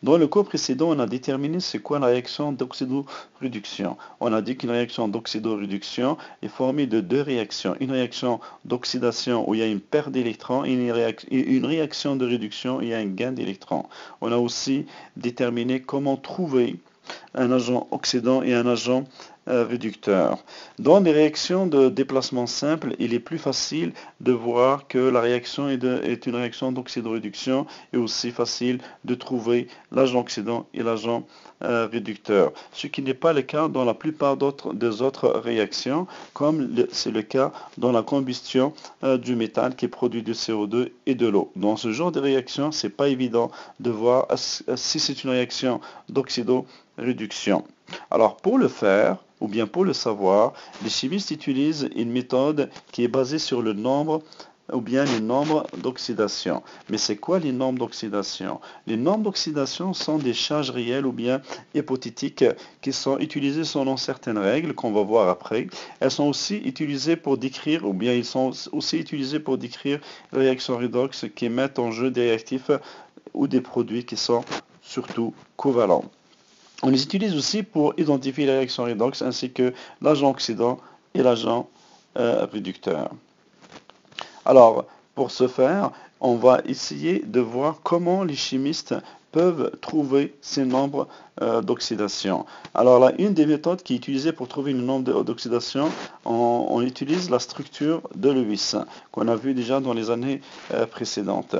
Dans le cours précédent, on a déterminé c'est quoi la réaction d'oxydoréduction. On a dit qu'une réaction d'oxydoréduction est formée de deux réactions. Une réaction d'oxydation où il y a une perte d'électrons et une réaction de réduction où il y a un gain d'électrons. On a aussi déterminé comment trouver un agent oxydant et un agent réducteur. Dans les réactions de déplacement simple, il est plus facile de voir que la réaction est une réaction d'oxydoréduction et aussi facile de trouver l'agent oxydant et l'agent réducteur. Ce qui n'est pas le cas dans la plupart des autres réactions, comme c'est le cas dans la combustion du méthane qui produit du CO2 et de l'eau. Dans ce genre de réaction, c'est pas évident de voir si c'est une réaction d'oxydoréduction. Alors pour le faire, ou bien pour le savoir, les chimistes utilisent une méthode qui est basée sur le nombre ou bien les nombres d'oxydation. Mais c'est quoi les nombres d'oxydation? Les nombres d'oxydation sont des charges réelles ou bien hypothétiques qui sont utilisées selon certaines règles qu'on va voir après. Elles sont aussi utilisées pour décrire, ou bien ils sont aussi utilisés pour décrire les réactions redox qui mettent en jeu des réactifs ou des produits qui sont surtout covalents. On les utilise aussi pour identifier les réactions redox ainsi que l'agent oxydant et l'agent réducteur. Alors, pour ce faire, on va essayer de voir comment les chimistes peuvent trouver ces nombres d'oxydation. Alors là, une des méthodes qui est utilisée pour trouver le nombre d'oxydation, on utilise la structure de Lewis, qu'on a vu déjà dans les années précédentes.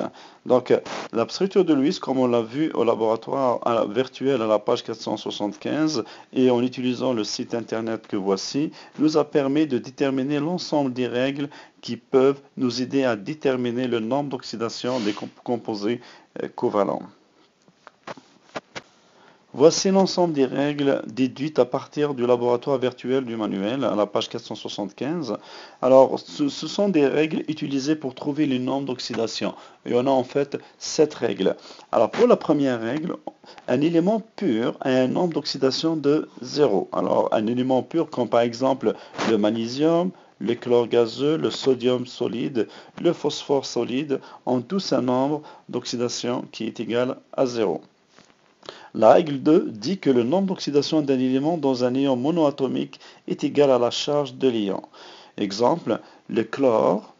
Donc, la structure de Lewis, comme on l'a vu au laboratoire virtuel à la page 475, et en utilisant le site internet que voici, nous a permis de déterminer l'ensemble des règles qui peuvent nous aider à déterminer le nombre d'oxydation des composés covalents. Voici l'ensemble des règles déduites à partir du laboratoire virtuel du manuel à la page 475. Alors, ce sont des règles utilisées pour trouver le nombre d'oxydation. Il y en a en fait 7 règles. Alors, pour la première règle, un élément pur a un nombre d'oxydation de 0. Alors, un élément pur comme par exemple le magnésium, le chlore gazeux, le sodium solide, le phosphore solide ont tous un nombre d'oxydation qui est égal à 0. La règle 2 dit que le nombre d'oxydation d'un élément dans un ion monoatomique est égal à la charge de l'ion. Exemple, le chlore,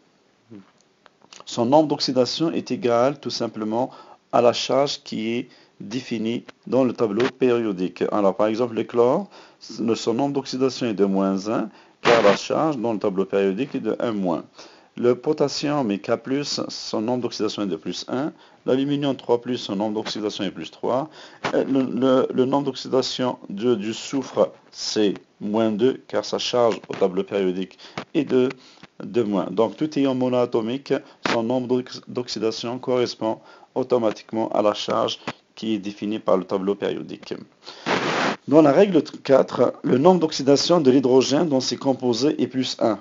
son nombre d'oxydation est égal tout simplement à la charge qui est définie dans le tableau périodique. Alors par exemple, le chlore, son nombre d'oxydation est de -1, car la charge dans le tableau périodique est de 1-. Le potassium est K+, son nombre d'oxydation est de +1. L'aluminium 3+, son nombre d'oxydation est +3. Le nombre d'oxydation du soufre, c'est -2, car sa charge au tableau périodique est de 2-. Donc tout ion monoatomique, son nombre d'oxydation correspond automatiquement à la charge qui est définie par le tableau périodique. Dans la règle 4, le nombre d'oxydation de l'hydrogène dans ses composés est +1.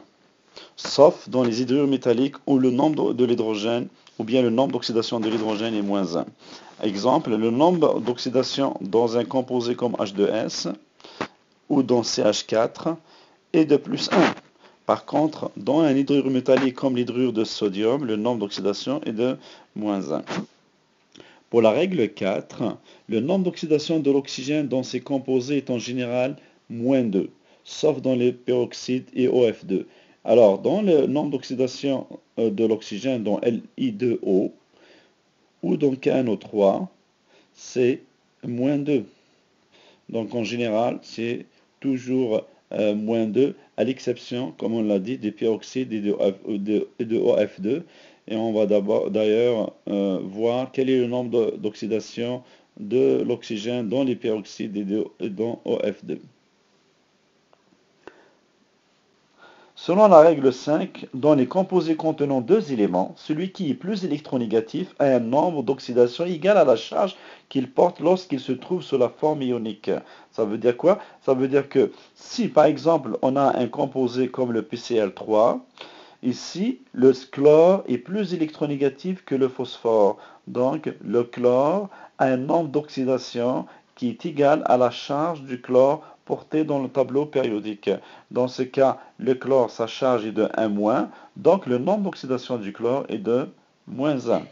Sauf dans les hydrures métalliques où le nombre de l'hydrogène ou bien le nombre d'oxydation de l'hydrogène est -1. Exemple, le nombre d'oxydation dans un composé comme H2S ou dans CH4 est de +1. Par contre, dans un hydrure métallique comme l'hydrure de sodium, le nombre d'oxydation est de -1. Pour la règle 4, le nombre d'oxydation de l'oxygène dans ces composés est en général -2, sauf dans les peroxydes et OF2. Alors, dans le nombre d'oxydation de l'oxygène dans Li2O ou dans KNO3, c'est -2. Donc, en général, c'est toujours -2, à l'exception, comme on l'a dit, des peroxydes et de OF2. Et on va d'ailleurs voir quel est le nombre d'oxydation de l'oxygène dans les peroxydes et dans OF2. Selon la règle 5, dans les composés contenant deux éléments, celui qui est plus électronégatif a un nombre d'oxydation égal à la charge qu'il porte lorsqu'il se trouve sous la forme ionique. Ça veut dire quoi? Ça veut dire que si par exemple on a un composé comme le PCl3, ici le chlore est plus électronégatif que le phosphore. Donc le chlore a un nombre d'oxydation qui est égal à la charge du chlore porté dans le tableau périodique. Dans ce cas, le chlore, sa charge est de 1-, donc le nombre d'oxydation du chlore est de -1.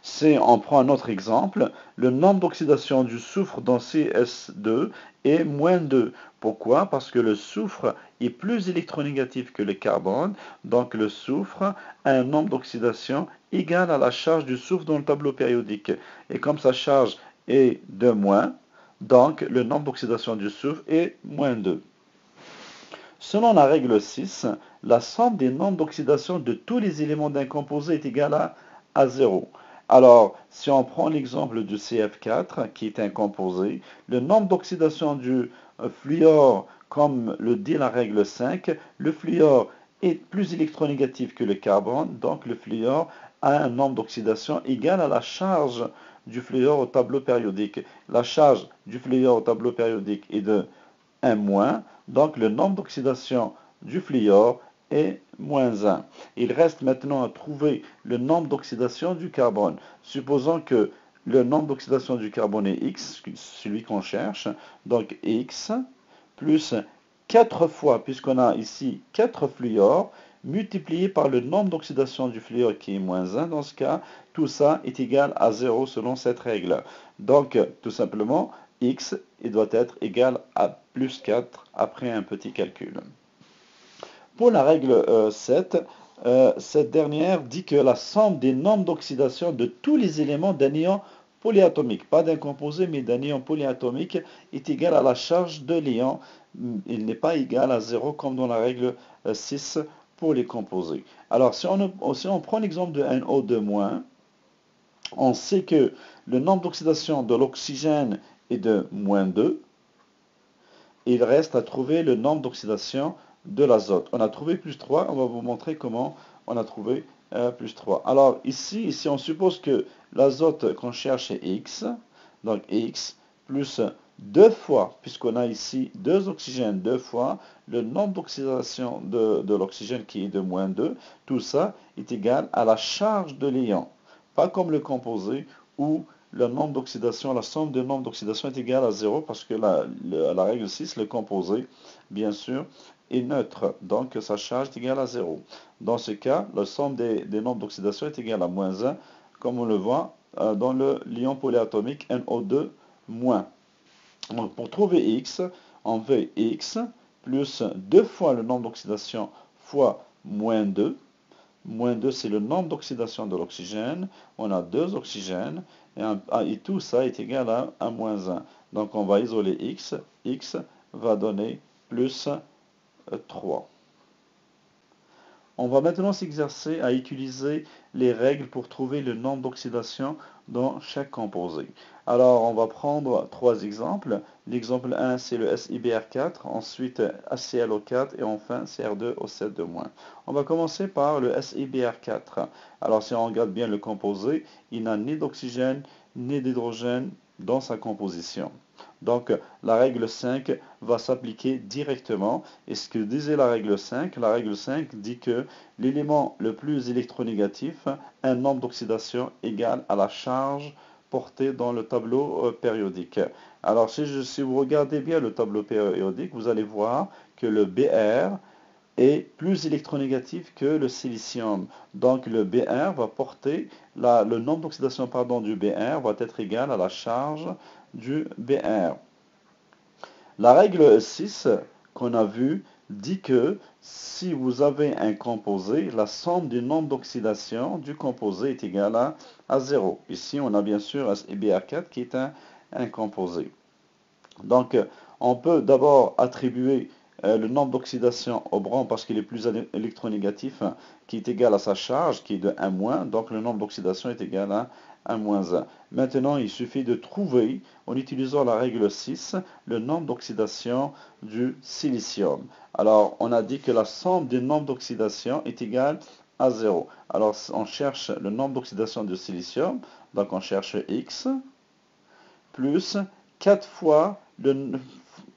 Si on prend un autre exemple, le nombre d'oxydation du soufre dans CS2 est -2. Pourquoi? Parce que le soufre est plus électronégatif que le carbone, donc le soufre a un nombre d'oxydation égal à la charge du soufre dans le tableau périodique. Et comme sa charge est de moins, donc le nombre d'oxydation du soufre est -2. Selon la règle 6, la somme des nombres d'oxydation de tous les éléments d'un composé est égale à 0. Alors, si on prend l'exemple du CF4, qui est un composé, le nombre d'oxydation du fluor, comme le dit la règle 5, le fluor est plus électronégatif que le carbone, donc le fluor a un nombre d'oxydation égal à la charge du fluor au tableau périodique. La charge du fluor au tableau périodique est de 1-, donc le nombre d'oxydation du fluor est -1. Il reste maintenant à trouver le nombre d'oxydation du carbone. Supposons que le nombre d'oxydation du carbone est X, celui qu'on cherche, donc X plus 4 fois, puisqu'on a ici 4 fluors, multiplié par le nombre d'oxydation du fluor qui est -1, dans ce cas, tout ça est égal à 0 selon cette règle. Donc, tout simplement, X doit être égal à +4 après un petit calcul. Pour la règle 7, cette dernière dit que la somme des nombres d'oxydation de tous les éléments d'un ion polyatomique, pas d'un composé, mais d'un ion polyatomique, est égale à la charge de l'ion. Il n'est pas égal à 0 comme dans la règle 6 pour les composés. Alors, si on prend l'exemple de NO2-, on sait que le nombre d'oxydation de l'oxygène est de -2. Il reste à trouver le nombre d'oxydation de l'azote. On a trouvé +3, on va vous montrer comment on a trouvé +3. Alors ici, on suppose que l'azote qu'on cherche est X, donc X plus 2 fois, puisqu'on a ici 2 oxygènes, 2 fois le nombre d'oxydation de l'oxygène qui est de -2, tout ça est égal à la charge de l'ion. Pas comme le composé où le nombre d'oxydation, la somme des nombres d'oxydation est égale à 0 parce que la règle 6, le composé, bien sûr, est neutre. Donc sa charge est égale à 0. Dans ce cas, la somme des nombres d'oxydation est égale à -1, comme on le voit dans le l'ion polyatomique NO2-. Donc pour trouver X, on fait X plus 2 fois le nombre d'oxydation fois -2. -2, c'est le nombre d'oxydation de l'oxygène. On a 2 oxygènes. Et tout ça est égal à -1. Donc on va isoler X. X va donner +3. On va maintenant s'exercer à utiliser les règles pour trouver le nombre d'oxydation dans chaque composé. Alors, on va prendre 3 exemples. L'exemple 1, c'est le SiBr4, ensuite HClO4 et enfin Cr2O7-. On va commencer par le SiBr4. Alors, si on regarde bien le composé, il n'a ni d'oxygène ni d'hydrogène dans sa composition. Donc, la règle 5 va s'appliquer directement. Et ce que disait la règle 5 dit que l'élément le plus électronégatif a un nombre d'oxydation égal à la charge portée dans le tableau périodique. Alors, si vous regardez bien le tableau périodique, vous allez voir que le Br est plus électronégatif que le silicium. Donc le Br va porter, le nombre d'oxydation du Br va être égal à la charge du Br. La règle 6 qu'on a vue dit que si vous avez un composé, la somme du nombre d'oxydation du composé est égale à 0. Ici, on a bien sûr SiBr4 qui est un composé. Donc, on peut d'abord attribuer le nombre d'oxydation au brome parce qu'il est plus électronégatif, qui est égal à sa charge, qui est de 1-. Donc, le nombre d'oxydation est égal à 1-1. Maintenant, il suffit de trouver, en utilisant la règle 6, le nombre d'oxydation du silicium. Alors, on a dit que la somme des nombres d'oxydation est égale à 0. Alors, on cherche le nombre d'oxydation du silicium. Donc, on cherche X plus 4 fois le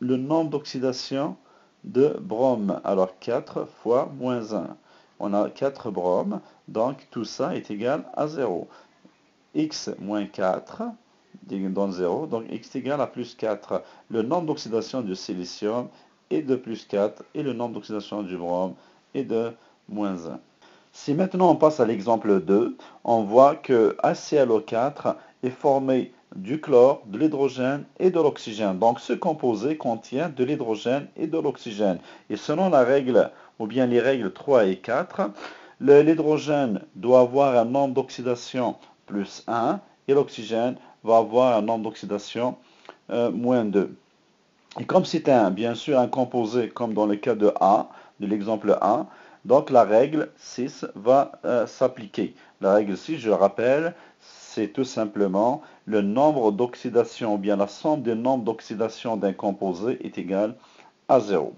nombre d'oxydation de brome. Alors 4 fois -1. On a 4 bromes, donc tout ça est égal à 0. X moins 4 donne 0, donc X est égal à +4. Le nombre d'oxydation du silicium est de +4 et le nombre d'oxydation du brome est de -1. Si maintenant on passe à l'exemple 2, on voit que HClO4 est formé du chlore, de l'hydrogène et de l'oxygène. Donc ce composé contient de l'hydrogène et de l'oxygène. Et selon la règle, ou bien les règles 3 et 4, l'hydrogène doit avoir un nombre d'oxydation plus 1 et l'oxygène va avoir un nombre d'oxydation moins 2. Et comme c'est bien sûr un composé, comme dans le cas de l'exemple A, donc la règle 6 va s'appliquer. La règle 6, je le rappelle, c'est tout simplement le nombre d'oxydation, ou bien la somme des nombres d'oxydation d'un composé est égale à 0.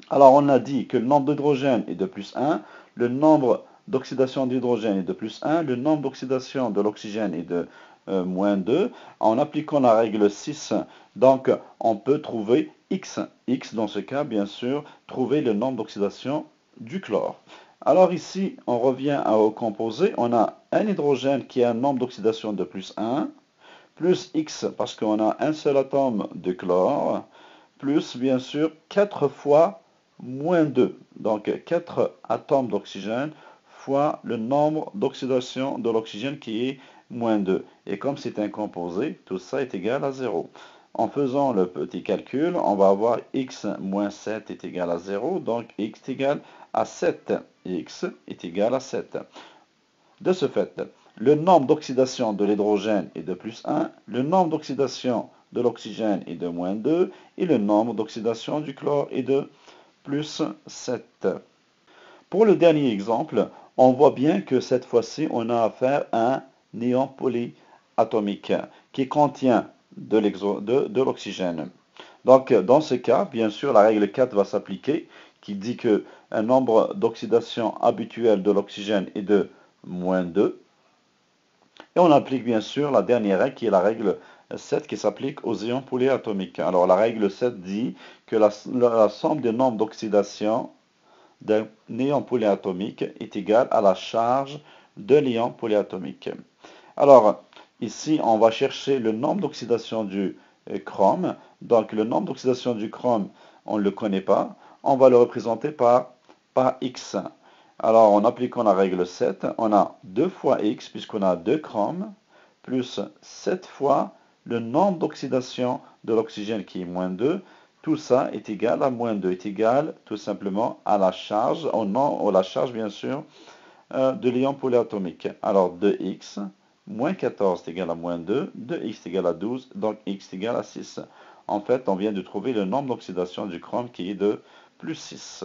Alors on a dit que le nombre d'hydrogène est de plus 1, le nombre d'oxydation d'hydrogène est de plus 1, le nombre d'oxydation de l'oxygène est de moins 2. En appliquant la règle 6, donc on peut trouver X. X dans ce cas, bien sûr, trouver le nombre d'oxydation du chlore. Alors ici, on revient au composé. On a un hydrogène qui a un nombre d'oxydation de plus 1, plus X parce qu'on a un seul atome de chlore, plus bien sûr 4 fois moins 2. Donc 4 atomes d'oxygène fois le nombre d'oxydation de l'oxygène qui est moins 2. Et comme c'est un composé, tout ça est égal à 0. En faisant le petit calcul, on va avoir x moins 7 est égal à 0, donc x est égal à 7. X est égal à 7. De ce fait, le nombre d'oxydation de l'hydrogène est de plus 1, le nombre d'oxydation de l'oxygène est de moins 2 et le nombre d'oxydation du chlore est de plus 7. Pour le dernier exemple, on voit bien que cette fois-ci, on a affaire à un néon polyatomique qui contient de l'oxygène. Donc, dans ce cas, bien sûr, la règle 4 va s'appliquer, qui dit que un nombre d'oxydation habituel de l'oxygène est de moins 2. Et on applique bien sûr la dernière règle qui est la règle 7 qui s'applique aux ions polyatomiques. Alors la règle 7 dit que la somme des nombres d'oxydation d'un ion polyatomique est égale à la charge de l'ion polyatomique. Alors ici on va chercher le nombre d'oxydation du chrome. Donc le nombre d'oxydation du chrome, on ne le connaît pas. On va le représenter par X. Alors, en appliquant la règle 7, on a 2 fois X, puisqu'on a 2 chromes, plus 7 fois le nombre d'oxydation de l'oxygène qui est moins 2. Tout ça est égal à moins 2, est égal tout simplement à la charge, la charge bien sûr, de l'ion polyatomique. Alors, 2x moins 14 est égal à moins 2, 2x est égal à 12, donc x est égal à 6. En fait, on vient de trouver le nombre d'oxydation du chrome qui est de plus 6.